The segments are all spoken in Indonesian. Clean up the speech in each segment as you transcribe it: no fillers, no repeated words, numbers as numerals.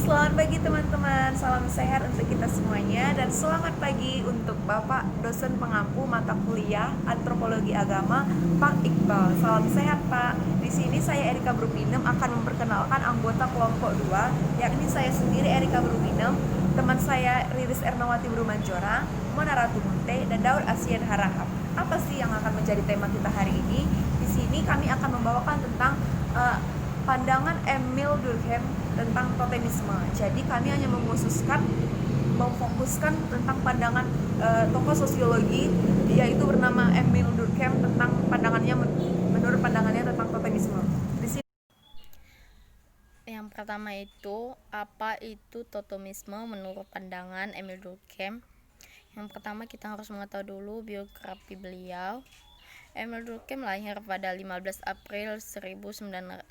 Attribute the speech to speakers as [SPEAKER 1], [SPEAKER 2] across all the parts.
[SPEAKER 1] Selamat pagi teman-teman, salam sehat untuk kita semuanya dan selamat pagi untuk Bapak dosen pengampu mata kuliah Antropologi Agama, Pak Iqbal. Salam sehat Pak. Di sini saya Erika Brupinem akan memperkenalkan anggota kelompok 2, yakni saya sendiri Erika Brupinem, teman saya Riris Ernawati Brumanjora, Mona Ratu Munte, dan Daud Asian Harahap. Apa sih yang akan menjadi tema kita hari ini? Di sini kami akan membawakan tentang pandangan Emil Durkheim tentang totemisme. Jadi kami hanya memfokuskan tentang pandangan tokoh sosiologi yaitu bernama Emil Durkheim tentang menurut pandangannya tentang totemisme. Di sini
[SPEAKER 2] Yang pertama itu, apa itu totemisme menurut pandangan Emil Durkheim? Yang pertama kita harus mengetahui dulu biografi beliau. Emil Durkheim lahir pada 15 April 1858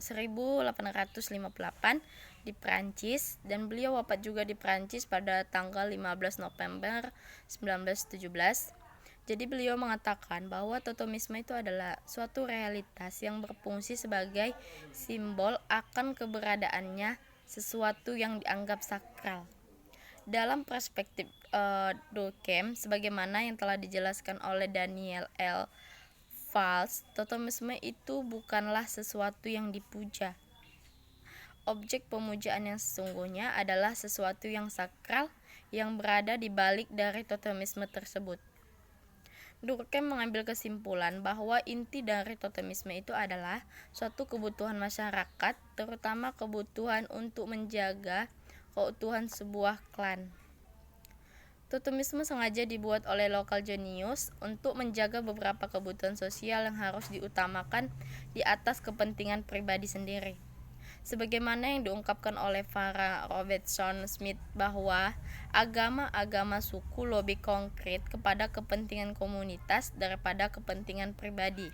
[SPEAKER 2] di Prancis dan beliau wafat juga di Prancis pada tanggal 15 November 1917. Jadi beliau mengatakan bahwa totemisme itu adalah suatu realitas yang berfungsi sebagai simbol akan keberadaannya sesuatu yang dianggap sakral. Dalam perspektif Durkheim, sebagaimana yang telah dijelaskan oleh Daniel L. Falls, totemisme itu bukanlah sesuatu yang dipuja. Objek pemujaan yang sesungguhnya adalah sesuatu yang sakral yang berada di balik dari totemisme tersebut. Durkheim mengambil kesimpulan bahwa inti dari totemisme itu adalah suatu kebutuhan masyarakat, terutama kebutuhan untuk menjaga keutuhan sebuah klan. Totemisme sengaja dibuat oleh lokal genius untuk menjaga beberapa kebutuhan sosial yang harus diutamakan di atas kepentingan pribadi sendiri. Sebagaimana yang diungkapkan oleh Farah Robertson Smith bahwa agama-agama suku lebih konkret kepada kepentingan komunitas daripada kepentingan pribadi.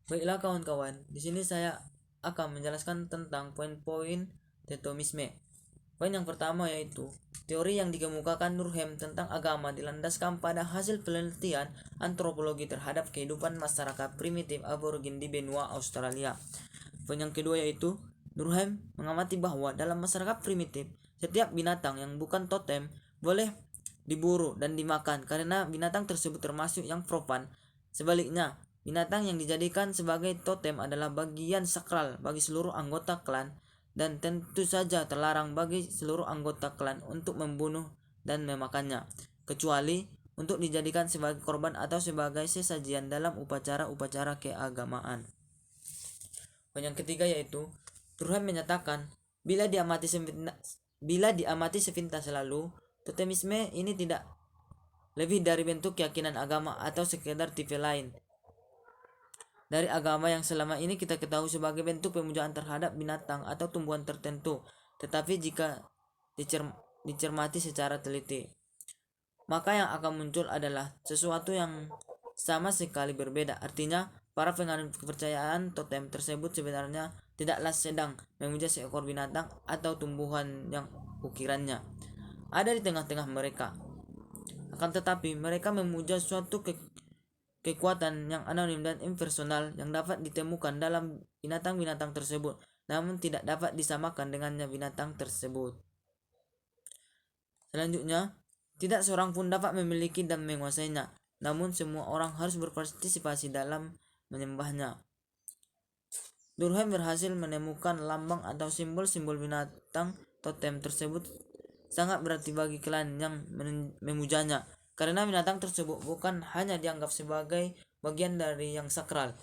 [SPEAKER 3] Baiklah kawan-kawan, di sini saya akan menjelaskan tentang poin-poin totemisme. Poin yang pertama yaitu teori yang dikemukakan Durkheim tentang agama dilandaskan pada hasil penelitian antropologi terhadap kehidupan masyarakat primitif aborigin di benua Australia. Poin yang kedua yaitu Durkheim mengamati bahwa dalam masyarakat primitif setiap binatang yang bukan totem boleh diburu dan dimakan karena binatang tersebut termasuk yang profan. Sebaliknya, binatang yang dijadikan sebagai totem adalah bagian sakral bagi seluruh anggota klan dan tentu saja terlarang bagi seluruh anggota klan untuk membunuh dan memakannya, kecuali untuk dijadikan sebagai korban atau sebagai sesajian dalam upacara-upacara keagamaan. Poin yang ketiga yaitu Durkheim menyatakan bila diamati sepintas lalu, totemisme ini tidak lebih dari bentuk keyakinan agama atau sekedar tipe lain dari agama yang selama ini kita ketahui sebagai bentuk pemujaan terhadap binatang atau tumbuhan tertentu. Tetapi jika dicermati secara teliti, maka yang akan muncul adalah sesuatu yang sama sekali berbeda. Artinya, para penganut kepercayaan totem tersebut sebenarnya tidaklah sedang memuja seekor binatang atau tumbuhan yang ukirannya ada di tengah-tengah mereka. Akan tetapi, mereka memuja suatu kekuatan yang anonim dan impersonal yang dapat ditemukan dalam binatang-binatang tersebut, namun tidak dapat disamakan dengannya binatang tersebut. Selanjutnya, tidak seorang pun dapat memiliki dan menguasainya, namun semua orang harus berpartisipasi dalam menyembahnya. Durkheim berhasil menemukan lambang atau simbol-simbol binatang totem tersebut sangat berarti bagi klan yang memujanya, karena binatang tersebut bukan hanya dianggap sebagai bagian dari yang sakral,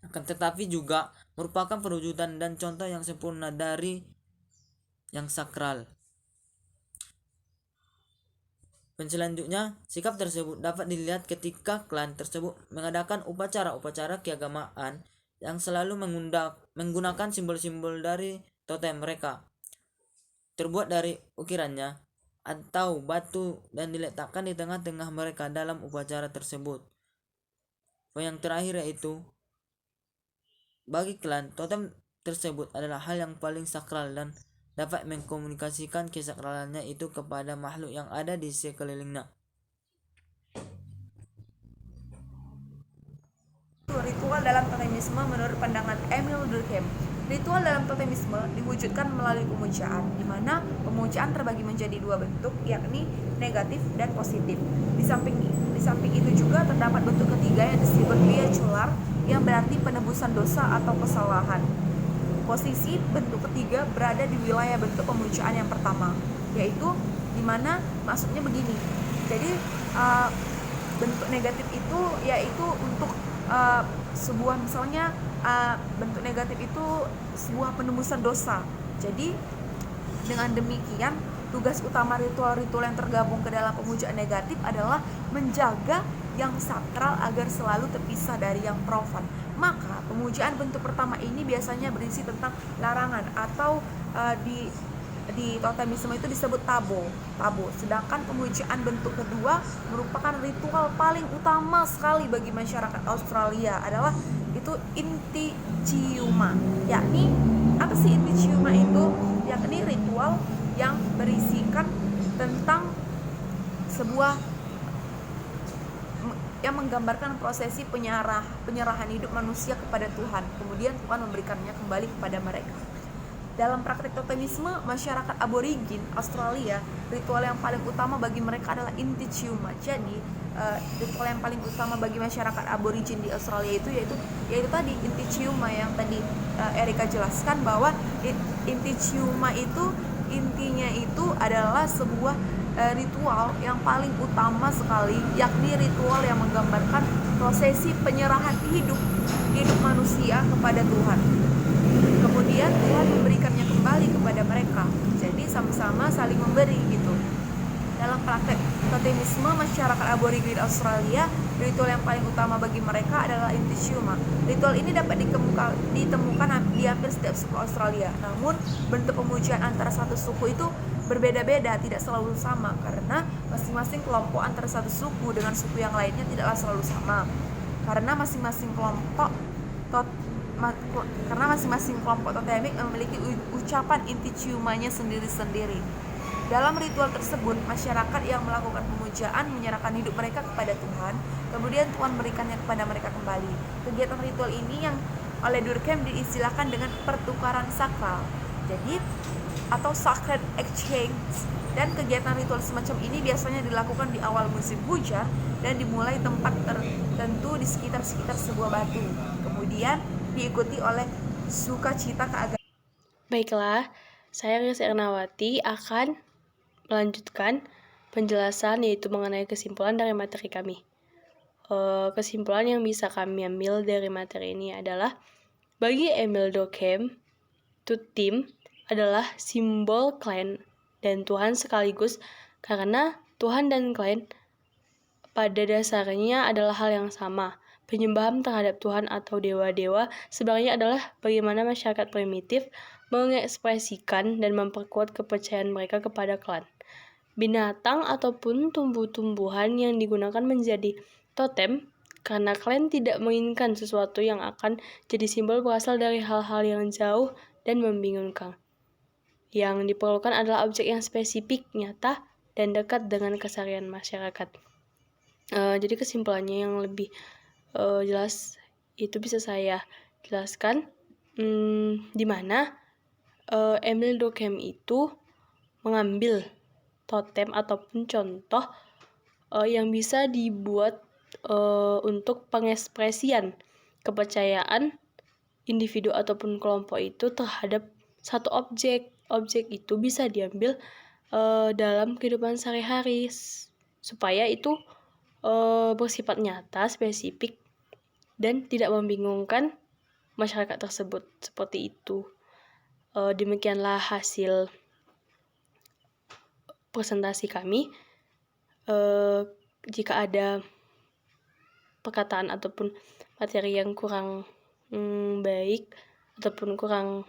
[SPEAKER 3] akan tetapi juga merupakan perwujudan dan contoh yang sempurna dari yang sakral. Selanjutnya, sikap tersebut dapat dilihat ketika klan tersebut mengadakan upacara-upacara keagamaan yang selalu menggunakan simbol-simbol dari totem mereka, terbuat dari ukirannya atau batu dan diletakkan di tengah-tengah mereka dalam upacara tersebut. Poin yang terakhir yaitu bagi klan, totem tersebut adalah hal yang paling sakral dan dapat mengkomunikasikan kesakralannya itu kepada makhluk yang ada di sekelilingnya.
[SPEAKER 1] Ritual dalam totemisme menurut pandangan Emil Durkheim. Ritual dalam totemisme diwujudkan melalui pemujaan, di mana pemujaan terbagi menjadi dua bentuk, yakni negatif dan positif. Di samping itu juga terdapat bentuk ketiga yang disebut via cular, yang berarti penebusan dosa atau kesalahan. Posisi bentuk ketiga berada di wilayah bentuk pemujaan yang pertama, yaitu di mana maksudnya begini. Jadi bentuk negatif itu yaitu untuk sebuah misalnya bentuk negatif itu sebuah penembusan dosa. Jadi dengan demikian tugas utama ritual-ritual yang tergabung ke dalam pemujaan negatif adalah menjaga yang sakral agar selalu terpisah dari yang profan. Maka pemujaan bentuk pertama ini biasanya berisi tentang larangan atau di totemisme itu disebut tabo. Sedangkan pemujaan bentuk kedua merupakan ritual paling utama sekali bagi masyarakat Australia adalah itu inti ciuma. Yakni apa sih inti ciuma itu? Yakni ritual yang berisikan tentang sebuah yang menggambarkan prosesi penyerahan hidup manusia kepada Tuhan. Kemudian Tuhan memberikannya kembali kepada mereka. Dalam praktek totemisme masyarakat aborigin Australia, ritual yang paling utama bagi mereka adalah inti ciuma. Jadi ritual yang paling utama bagi masyarakat aborigin di Australia itu yaitu tadi inti ciuma yang tadi Erika jelaskan, bahwa inti ciuma itu intinya itu adalah sebuah ritual yang paling utama sekali, yakni ritual yang menggambarkan prosesi penyerahan hidup manusia kepada Tuhan. Kemudian Tuhan memberikannya kembali kepada mereka. Jadi sama-sama saling memberi gitu. Dalam praktek totemisme masyarakat aborigin Australia, ritual yang paling utama bagi mereka adalah inti ciuma. Ritual ini dapat ditemukan di hampir setiap suku Australia. Namun bentuk pemujaan antara satu suku itu berbeda-beda, tidak selalu sama, karena masing-masing kelompok antara satu suku dengan suku yang lainnya tidaklah selalu sama. Karena masing-masing kelompok totemik memiliki ucapan inti ciumanya sendiri-sendiri. Dalam ritual tersebut, masyarakat yang melakukan pemujaan menyerahkan hidup mereka kepada Tuhan, kemudian Tuhan berikannya kepada mereka kembali. Kegiatan ritual ini yang oleh Durkheim diistilahkan dengan pertukaran sakral. Jadi atau sacred exchange, dan kegiatan ritual semacam ini biasanya dilakukan di awal musim hujan dan dimulai tempat tertentu di sekitar sebuah batu. Kemudian diikuti oleh sukacita keagamaan.
[SPEAKER 4] Baiklah, saya Riz Ernawati akan melanjutkan penjelasan yaitu mengenai kesimpulan dari materi kami. Kesimpulan yang bisa kami ambil dari materi ini adalah bagi Emil Durkheim, tim adalah simbol klan dan Tuhan sekaligus, karena Tuhan dan klan pada dasarnya adalah hal yang sama. Penyembahan terhadap Tuhan atau dewa-dewa sebenarnya adalah bagaimana masyarakat primitif mengekspresikan dan memperkuat kepercayaan mereka kepada klan. Binatang ataupun tumbuh-tumbuhan yang digunakan menjadi totem karena klan tidak menginginkan sesuatu yang akan jadi simbol berasal dari hal-hal yang jauh dan membingungkan. Yang diperlukan adalah objek yang spesifik, nyata, dan dekat dengan keseharian masyarakat. Jadi kesimpulannya yang lebih jelas itu bisa saya jelaskan, di mana Emil Durkheim itu mengambil totem ataupun contoh yang bisa dibuat untuk pengekspresian kepercayaan individu ataupun kelompok itu terhadap satu objek. Objek itu bisa diambil dalam kehidupan sehari-hari supaya itu bersifat nyata, spesifik, dan tidak membingungkan masyarakat tersebut. Seperti itu. Demikianlah hasil presentasi kami. Jika ada perkataan ataupun materi yang kurang baik ataupun kurang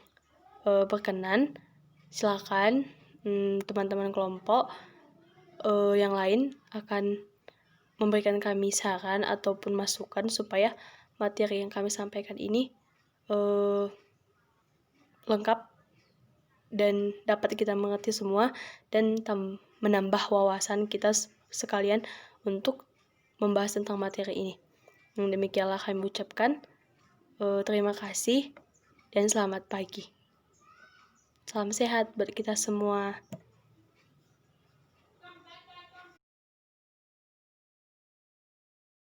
[SPEAKER 4] berkenan, silakan teman-teman kelompok yang lain akan memberikan kami saran ataupun masukan supaya materi yang kami sampaikan ini lengkap dan dapat kita mengerti semua dan menambah wawasan kita sekalian untuk membahas tentang materi ini. Demikianlah kami ucapkan. Terima kasih dan selamat pagi. Salam sehat buat kita semua.